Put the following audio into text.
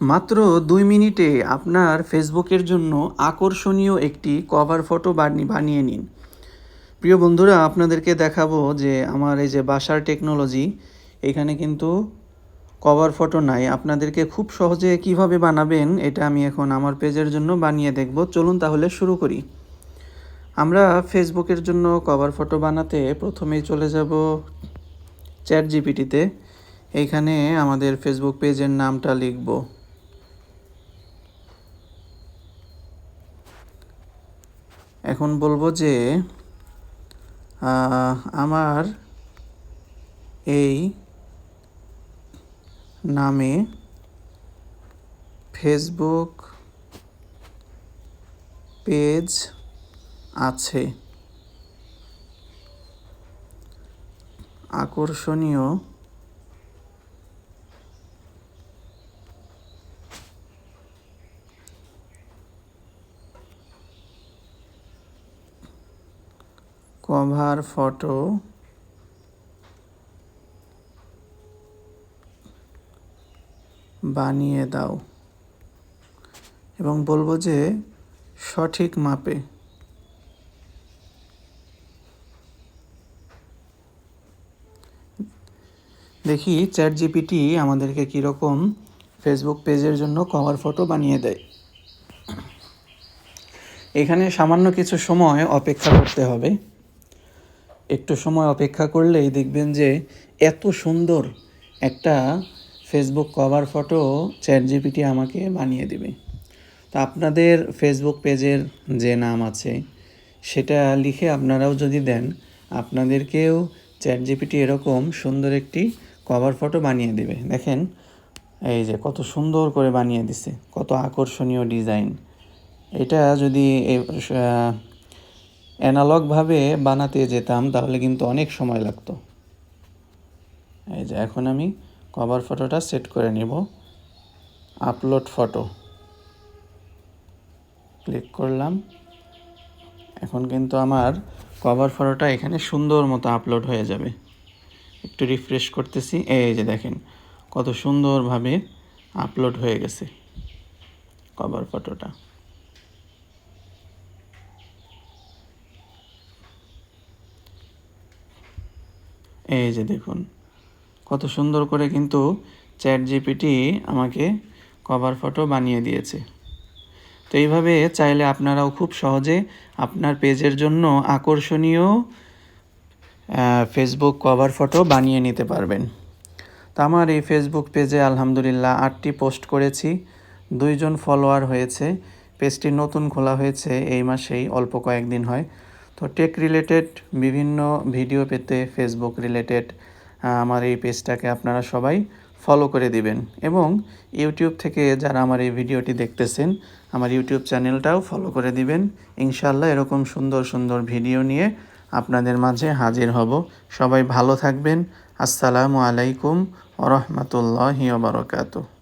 মাত্র ২ মিনিটে আপনার ফেসবুকের জন্য আকর্ষণীয় একটি কভার ফটো বানিয়ে নিন। প্রিয় বন্ধুরা, আপনাদেরকে দেখাবো যে আমার এই যে বাসার টেকনোলজি, এখানে কিন্তু কভার ফটো নাই। আপনাদেরকে খুব সহজে কিভাবে বানাবেন এটা আমি এখন আমার পেজের জন্য বানিয়ে দেখব। চলুন তাহলে শুরু করি। আমরা ফেসবুকের জন্য কভার ফটো বানাতে প্রথমেই চলে যাব চ্যাটজিপিটিতে। এইখানে আমাদের ফেসবুক পেজের নামটা লিখব। এখন বলবো যে আমার এই নামে ফেসবুক পেজ আছে, আকর্ষণীয় কভার ফটো বানিয়ে দাও এবং বলবো যে সঠিক মাপে। দেখি চ্যাটজিপিটি আমাদেরকে কীরকম ফেসবুক পেজের জন্য কভার ফটো বানিয়ে দেয়। এখানে সামান্য কিছু সময় অপেক্ষা করতে হবে। একটু সময় অপেক্ষা করলেই দেখবেন যে এত সুন্দর একটা ফেসবুক কভার ফটো চ্যাটজিপিটি আমাকে বানিয়ে দেবে। তো আপনাদের ফেসবুক পেজের যে নাম আছে সেটা লিখে আপনারাও যদি দেন, আপনাদেরকেও চ্যাটজিপিটি এরকম সুন্দর একটি কভার ফটো বানিয়ে দেবে। দেখেন এই যে কত সুন্দর করে বানিয়ে দিছে, কত আকর্ষণীয় ডিজাইন। এটা যদি অ্যানালগভাবে বানাতে যেতাম তাহলে কিন্তু অনেক সময় লাগতো। এই যে এখন আমি কভার ফটোটা সেট করে নেব। আপলোড ফটো ক্লিক করলাম। এখন কিন্তু আমার কভার ফটোটা এখানে সুন্দর মতো আপলোড হয়ে যাবে। একটু রিফ্রেশ করতেছি, এই যে দেখেন কত সুন্দরভাবে আপলোড হয়ে গেছে কভার ফটোটা। এই যে দেখুন কত সুন্দর করে কিন্তু চ্যাটজিপিটি আমাকে কভার ফটো বানিয়ে দিয়েছে। তো এইভাবে চাইলে আপনারাও খুব সহজে আপনার পেজের জন্য আকর্ষণীয় ফেসবুক কভার ফটো বানিয়ে নিতে পারবেন। তো আমার এই ফেসবুক পেজে আলহামদুলিল্লাহ 8টি পোস্ট করেছি, 2 জন ফলোয়ার হয়েছে। পেজটি নতুন খোলা হয়েছে এই মাসেই, অল্প কয়েকদিন হয়। তো টেক রিলেটেড বিভিন্ন ভিডিও পেতে ফেসবুক রিলেটেড আমার এই পেজটাকে আপনারা সবাই ফলো করে দিবেন এবং ইউটিউব থেকে যারা আমার এই ভিডিওটি দেখতেছেন আমার ইউটিউব চ্যানেলটাও ফলো করে দিবেন। ইনশাআল্লাহ এরকম সুন্দর সুন্দর ভিডিও নিয়ে আপনাদের মাঝে হাজির হব। সবাই ভালো থাকবেন। আসসালামু আলাইকুম ওয়া রাহমাতুল্লাহি ওয়া বারাকাতুহু।